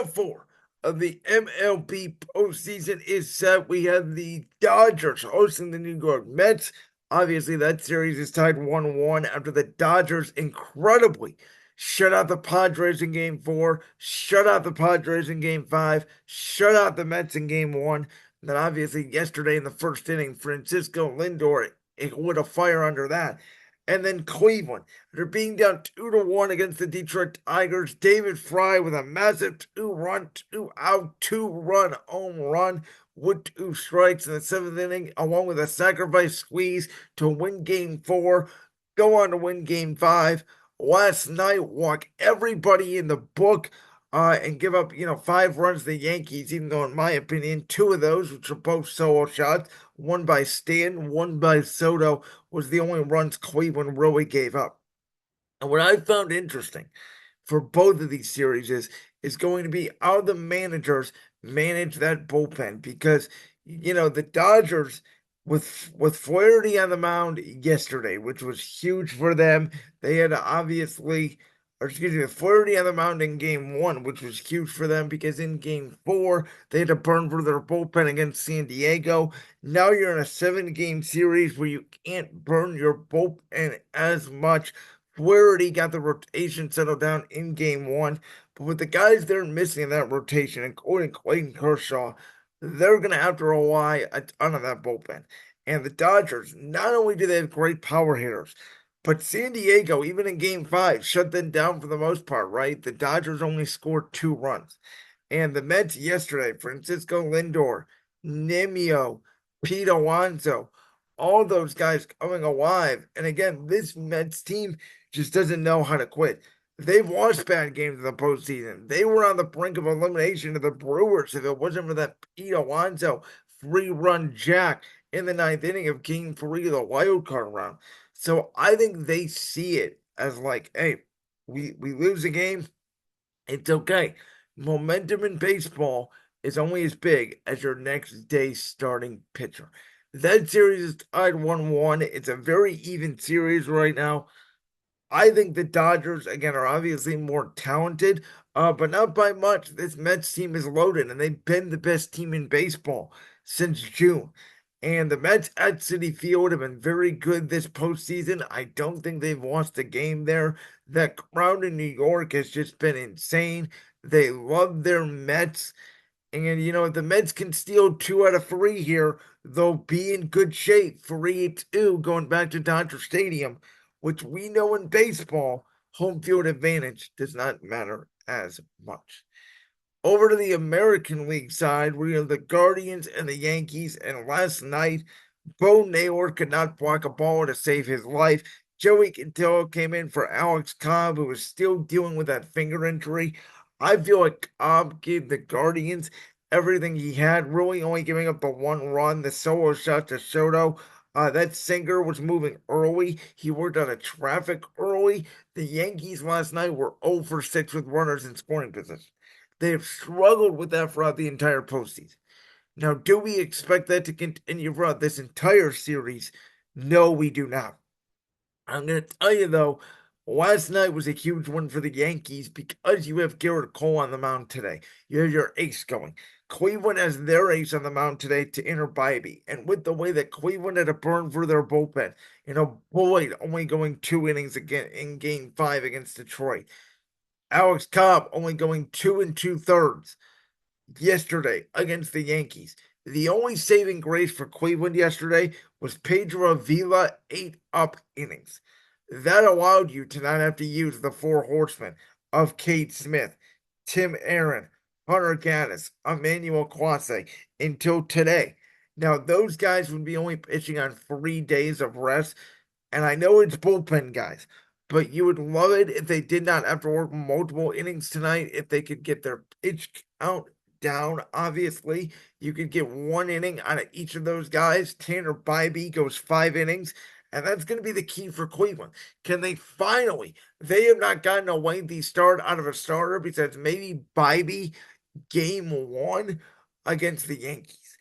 Final Four of the MLB postseason is set. We have the Dodgers hosting the New York Mets. Obviously, that series is tied 1-1 after the Dodgers incredibly shut out the Padres in game four, shut out the Padres in game five, shut out the Mets in game one. And then, obviously, yesterday in the first inning, Francisco Lindor, it lit a fire under that. And then Cleveland, they're being down 2-1 against the Detroit Tigers. David Fry with a massive two-run, two-out, two-run home run with two strikes in the seventh inning, along with a sacrifice squeeze to win game four, go on to win game five. Last night, walk everybody in the book and give up, 5 runs to the Yankees, even though, in my opinion, two of those, which are both solo shots, one by Stanton, one by Soto, was the only runs Cleveland really gave up. And what I found interesting for both of these series is going to be how the managers manage that bullpen because the Dodgers with Flaherty on the mound yesterday, which was huge for them. They had to obviously, or excuse me, Flaherty on the mound in game one, which was huge for them because in game four they had to burn for their bullpen against San Diego. Now you're in a 7-game series where you can't burn your bullpen as much. Flaherty got the rotation settled down in game one, but with the guys they're missing in that rotation, including Clayton Kershaw, they're going to have to rely a ton on that bullpen. And the Dodgers, not only do they have great power hitters, but San Diego, even in game five, shut them down for the most part, right? The Dodgers only scored 2 runs. And the Mets yesterday, Francisco Lindor, Nimio, Pete Alonso, all those guys coming alive. And again, this Mets team just doesn't know how to quit. They've lost bad games in the postseason. They were on the brink of elimination of the Brewers if it wasn't for that Pete Alonso 3-run jack in the ninth inning of game three of the wild card round. So I think they see it as like, hey, we lose a game, it's okay. Momentum in baseball is only as big as your next day's starting pitcher. That series is tied 1-1. It's a very even series right now. I think the Dodgers, again, are obviously more talented, but not by much. This Mets team is loaded, and they've been the best team in baseball since June. And the Mets at Citi Field have been very good this postseason. I don't think they've lost a game there. That crowd in New York has just been insane. They love their Mets. And, if the Mets can steal 2 out of 3 here, they'll be in good shape. 3-2 going back to Dodger Stadium, which we know in baseball, home field advantage does not matter as much. Over to the American League side, we have the Guardians and the Yankees. And last night, Bo Naylor could not block a ball to save his life. Joey Cantillo came in for Alex Cobb, who was still dealing with that finger injury. I feel like Cobb gave the Guardians everything he had, really only giving up the 1 run, the solo shot to Soto. That sinker was moving early. He worked out of traffic early. The Yankees last night were 0 for 6 with runners in scoring position. They have struggled with that throughout the entire postseason. Now, do we expect that to continue throughout this entire series? No, we do not. I'm going to tell you, though, last night was a huge one for the Yankees because you have Garrett Cole on the mound today. You have your ace going. Cleveland has their ace on the mound today to enter Bybee. And with the way that Cleveland had to burn for their bullpen, Boyd only going 2 innings again in game five against Detroit. Alex Cobb only going 2 2/3 yesterday against the Yankees. The only saving grace for Cleveland yesterday was Pedro Avila 8 innings. That allowed you to not have to use the 4 horsemen of Cade Smith, Tim Aaron, Hunter Gaddis, Emmanuel Clase until today. Now, those guys would be only pitching on 3 days of rest. And I know it's bullpen guys, but you would love it if they did not have to work multiple innings tonight, if they could get their pitch count down. Obviously, you could get 1 inning out of each of those guys. Tanner Bybee goes 5 innings, and that's going to be the key for Cleveland. Can they finally? They have not gotten a lengthy start out of a starter besides maybe Bybee game one against the Yankees,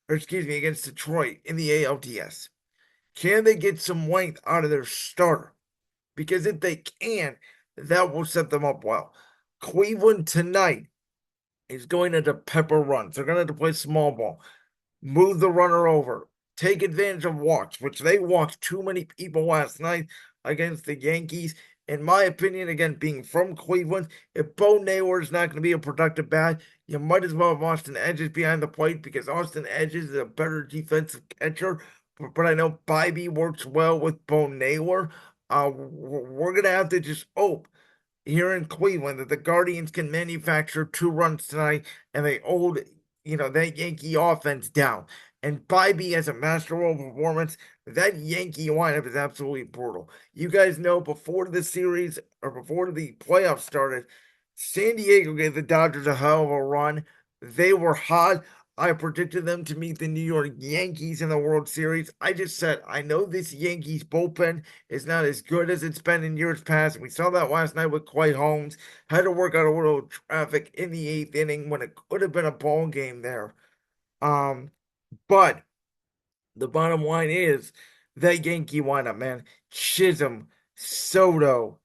or excuse me, against Detroit in the ALDS. Can they get some length out of their starter? Because if they can, that will set them up well. Cleveland tonight is going into pepper runs. They're going to play small ball, move the runner over, take advantage of walks, which they walked too many people last night against the Yankees. In my opinion, again, being from Cleveland, if Bo Naylor is not going to be a productive bat, you might as well have Austin Edges behind the plate because Austin Edges is a better defensive catcher. But I know Bybee works well with Bo Naylor. We're going to have to just hope here in Cleveland that the Guardians can manufacture 2 runs tonight and they hold, that Yankee offense down. And Bybee has a masterful performance. That Yankee lineup is absolutely brutal. You guys know before the series or before the playoffs started, San Diego gave the Dodgers a hell of a run. They were hot. I predicted them to meet the New York Yankees in the World Series. I just said, I know this Yankees bullpen is not as good as it's been in years past. We saw that last night with Clay Holmes. Had to work out a little traffic in the 8th inning when it could have been a ball game there. But the bottom line is that Yankee lineup, man. Chisholm, Soto,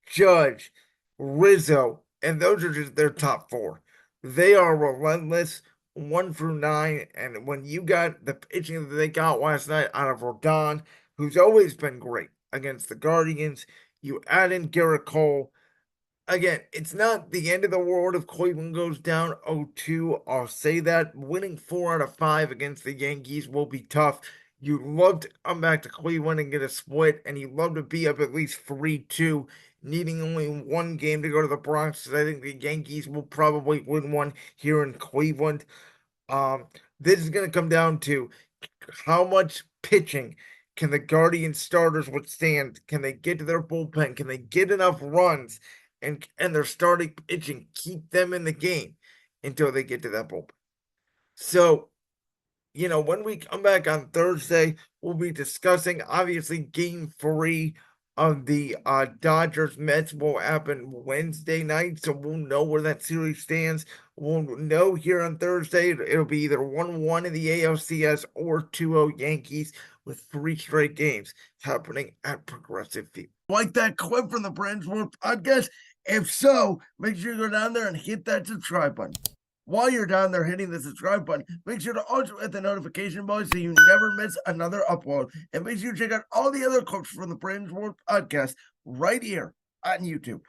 Judge, Rizzo, and those are just their top four. They are relentless, 1 through 9. And when you got the pitching that they got last night out of Rodon, who's always been great against the Guardians, you add in Garrett Cole. Again, it's not the end of the world if Cleveland goes down 0-2. I'll say that. Winning 4 out of 5 against the Yankees will be tough. You'd love to come back to Cleveland and get a split, and you'd love to be up at least 3-2, needing only 1 game to go to the Bronx. I think the Yankees will probably win one here in Cleveland. This is going to come down to how much pitching can the Guardian starters withstand? Can they get to their bullpen? Can they get enough runs and their starting pitching keep them in the game until they get to that bullpen? So, when we come back on Thursday, we'll be discussing obviously game 3 of the Dodgers Mets will happen Wednesday night. So we'll know where that series stands. We'll know here on Thursday. It'll be either 1-1 in the ALCS or 2-0 Yankees with 3 straight games happening at Progressive Field. Like that clip from the Brands World podcast? If so, make sure you go down there and hit that subscribe button. While you're down there hitting the subscribe button, make sure to also hit the notification bell so you never miss another upload. And make sure you check out all the other clips from the Brains World podcast right here on YouTube.